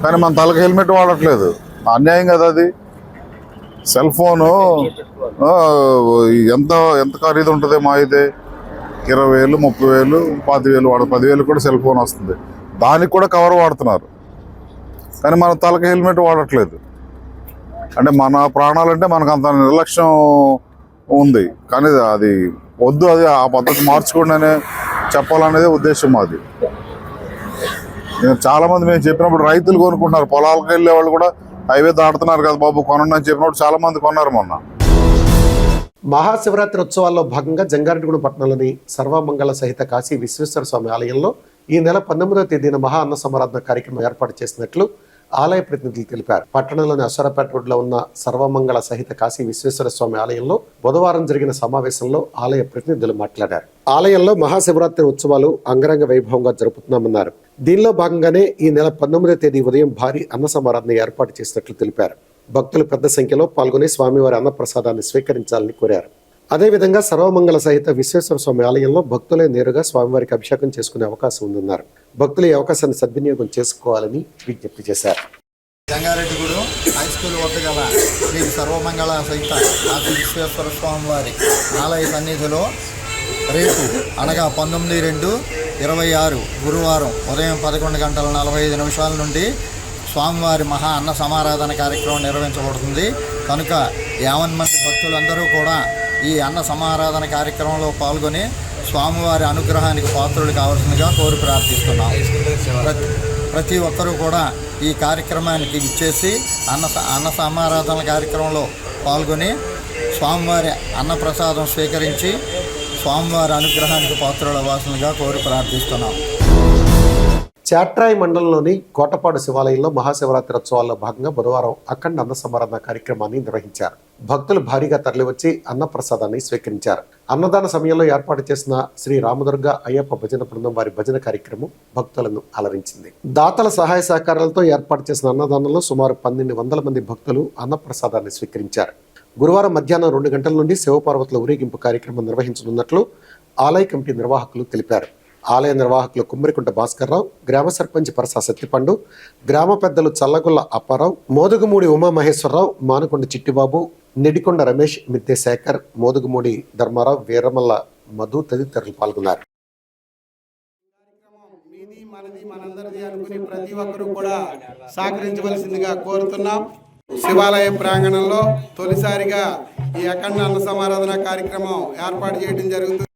Speaker 11: కానీ మన తలకి హెల్మెట్ వాడట్లేదు. అన్యాయం కదా అది. సెల్ ఫోను ఎంత ఎంత ఖరీదు ఉంటుంది? మా అయితే 20,000, 30,000, 40,000 10,000 కూడా సెల్ ఫోన్ వస్తుంది. దానికి కూడా కవర్ వాడుతున్నారు, కానీ మన తలకి హెల్మెట్ వాడట్లేదు. అంటే మన ప్రాణాలంటే మనకు అంత నిర్లక్ష్యం ఉంది. కానీ అది వద్దు, అది ఆ పద్ధతి మార్చుకోండి అనే చెప్పాలనేది ఉద్దేశం మాది. చాలామంది మేము చెప్పినప్పుడు రైతులు కొనుక్కుంటున్నారు, పొలాలకు వెళ్ళే వాళ్ళు కూడా హైవే దాటుతున్నారు కదా బాబు కొనండి అని చెప్పినప్పుడు చాలామంది కొన్నారు మొన్న.
Speaker 1: మహాశివరాత్రి ఉత్సవాల్లో భాగంగా జంగారెడ్డిగూడెం పట్టణంలోని సర్వమంగళ సహిత కాశీ విశ్వేశ్వర స్వామి ఆలయంలో ఈ నెల 19వ తేదీన మహా అన్న సమారాధన కార్యక్రమం ఏర్పాటు చేసినట్లు ఆలయ ప్రతినిధులు తెలిపారు. పట్టణంలోని అశ్వరపేట రోడ్లో ఉన్న సర్వమంగళ సహిత కాశీ విశ్వేశ్వర స్వామి ఆలయంలో బుధవారం జరిగిన సమావేశంలో ఆలయ ప్రతినిధులు మాట్లాడారు. ఆలయంలో మహాశివరాత్రి ఉత్సవాలు అంగరంగ వైభవంగా జరుపుతున్నామన్నారు. దీనిలో భాగంగానే ఈ నెల 19వ తేదీ ఉదయం భారీ అన్న సమారాధన ఏర్పాటు చేసినట్లు తెలిపారు. భక్తులు పెద్ద సంఖ్యలో పాల్గొని స్వామివారి అన్నప్రసాదాన్ని స్వీకరించాలని కోరారు. అదేవిధంగా సర్వమంగళ సహిత విశ్వేశ్వర స్వామి ఆలయంలో భక్తులే నేరుగా స్వామివారికి అభిషేకం చేసుకునే అవకాశం ఉందన్నారు. భక్తులు ఈ అవకాశాన్ని సద్వినియోగం చేసుకోవాలని విజ్ఞప్తి చేశారు.
Speaker 12: జంగారెడ్డిగూడెం హై స్కూల్ వద్ద గల శ్రీ సర్వమంగళ సహిత కాశీ విశ్వేశ్వర స్వామి వారి ఆలయ సన్నిధిలో రేపు అనగా 19/2/26 గురువారం ఉదయం 11:45 నుండి స్వామివారి మహా అన్న సమారాధన కార్యక్రమం నిర్వహించబడుతుంది. కనుక 50 మంది భక్తులందరూ కూడా ఈ అన్న సమారాధన కార్యక్రమంలో పాల్గొని స్వామివారి అనుగ్రహానికి పాత్రులు కావాల్సిందిగా కోరి ప్రార్థిస్తున్నాం. ప్రతి ఒక్కరూ కూడా ఈ కార్యక్రమానికి ఇచ్చేసి అన్న సమారాధన కార్యక్రమంలో పాల్గొని స్వామివారి అన్నప్రసాదం స్వీకరించి స్వామివారి అనుగ్రహానికి పాత్రులు అవ్వాల్సిందిగా కోరి ప్రార్థిస్తున్నాం.
Speaker 1: చాట్రాయి మండలంలోని కోటపాడు శివాలయంలో మహాశివరాత్రి ఉత్సవాల్లో భాగంగా బుధవారం అఖండ అన్న సమారాధన కార్యక్రమాన్ని నిర్వహించారు. భక్తులు భారీగా తరలివచ్చి అన్నప్రసాదాన్ని స్వీకరించారు. అన్నదాన సమయంలో ఏర్పాటు చేసిన శ్రీ రామదుర్గ అయ్యప్ప భజన బృందం వారి భజన కార్యక్రమం భక్తులను అలరించింది. దాతల సహాయ సహకారాలతో ఏర్పాటు చేసిన అన్నదానంలో సుమారు 1200 మంది భక్తులు అన్నప్రసాదాన్ని స్వీకరించారు. గురువారం మధ్యాహ్నం 2 గంటల నుండి శివపార్వతుల ఊరేగింపు కార్యక్రమం నిర్వహించనున్నట్లు ఆలయ కమిటీ నిర్వాహకులు తెలిపారు. ఆలయ నిర్వాహకులు కుమ్మరికుంట భాస్కర్రావు, గ్రామ సర్పంచ్ పరసా సత్తిపండు, గ్రామ పెద్దలు చల్లగుల్ల అప్పారావు, మోదుగుమూడి ఉమామహేశ్వరరావు, మానుకొండ చిట్టిబాబు, నెడికొండ రమేష్, మిద్దె శేఖర్, మోదుగుమూడి ధర్మారావు, వీరమల్ల మధు తదితరులు పాల్గొన్నారు.
Speaker 13: ప్రతి ఒక్కరూ కూడా సహకరించవలసిందిగా కోరుతున్నాం. శివాలయ ప్రాంగణంలో తొలిసారిగా ఈ అఖండ అన్న సమారాధన కార్యక్రమం ఏర్పాటు చేయడం జరుగుతుంది.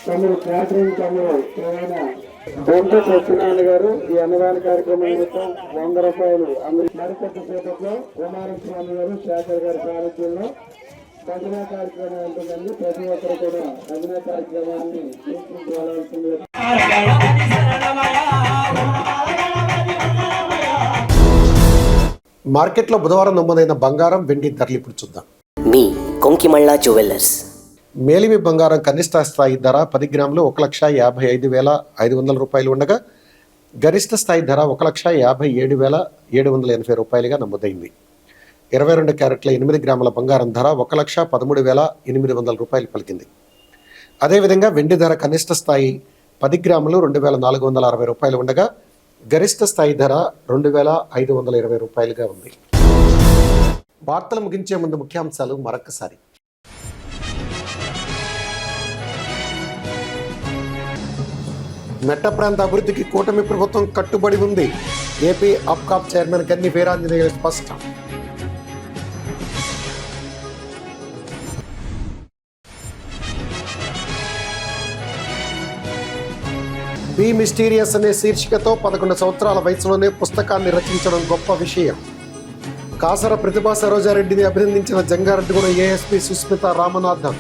Speaker 13: తమరు క్యాటరింగ్ తమరు ఏమైనా బొంత సత్యనారాయణ గారు ఈ అన్నదాన కార్యక్రమం నిమిత్తం 100 రూపాయలు మరికొద్ది సేపట్లో కుమారస్వామి గారు శేఖర్ గారి సారథ్యంలో భజన కార్యక్రమం ఉంటుందండి. ప్రతి ఒక్కరు కూడా భజన కార్యక్రమాన్ని చూసుకోవాల్సిందిగా.
Speaker 1: మార్కెట్లో బుధవారం నమోదైన బంగారం, వెండి ధరలు ఇప్పుడు చూద్దాం.
Speaker 10: మీ కొంకిమళ్ళ జ్యువెల్లర్స్
Speaker 1: మేలిమి బంగారం కనిష్ట స్థాయి ధర 10 గ్రాములు 1,55,500 రూపాయలు ఉండగా గరిష్ట స్థాయి ధర 1,57,780 రూపాయలుగా నమోదైంది. 22 క్యారెట్ల 8 గ్రాముల బంగారం ధర 1,13,800 రూపాయలు పలికింది. అదేవిధంగా వెండి ధర కనిష్ట స్థాయి 10 గ్రాములు 2,460 రూపాయలు ఉండగా గరిష్ట స్థాయి ధర 2,520 రూపాయలుగా ఉంది. వార్తలు ముగించే ముందు ముఖ్యాంశాలు మరొకసారి. మెట్ట ప్రాంత అభివృద్ధికి కూటమి ప్రభుత్వం కట్టుబడి ఉంది. ఏపీ అబ్కాప్ చైర్మన్ గన్ని వీరాంజనేయులు స్పష్టం. బీ మిస్టీరియస్ అనే శీర్షికతో 11 సంవత్సరాల వయసులోనే పుస్తకాన్ని రచించడం గొప్ప విషయం. కాసర ప్రతిభా సరోజారెడ్డిని అభినందించిన Jangareddygudem ASP Susmitha Ramanathan.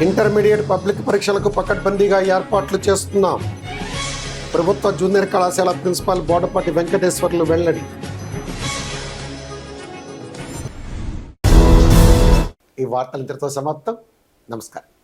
Speaker 1: Intermediate public పరీక్షలకు పకడ్బందీగా ఏర్పాట్లు చేస్తున్నాం. ప్రభుత్వ జూనియర్ కళాశాల ప్రిన్సిపాల్ బోడపాటి వెంకటేశ్వర్లు వెల్లడి. ఈ వార్తలు ఇంతటితో సమాప్తం. నమస్కారం.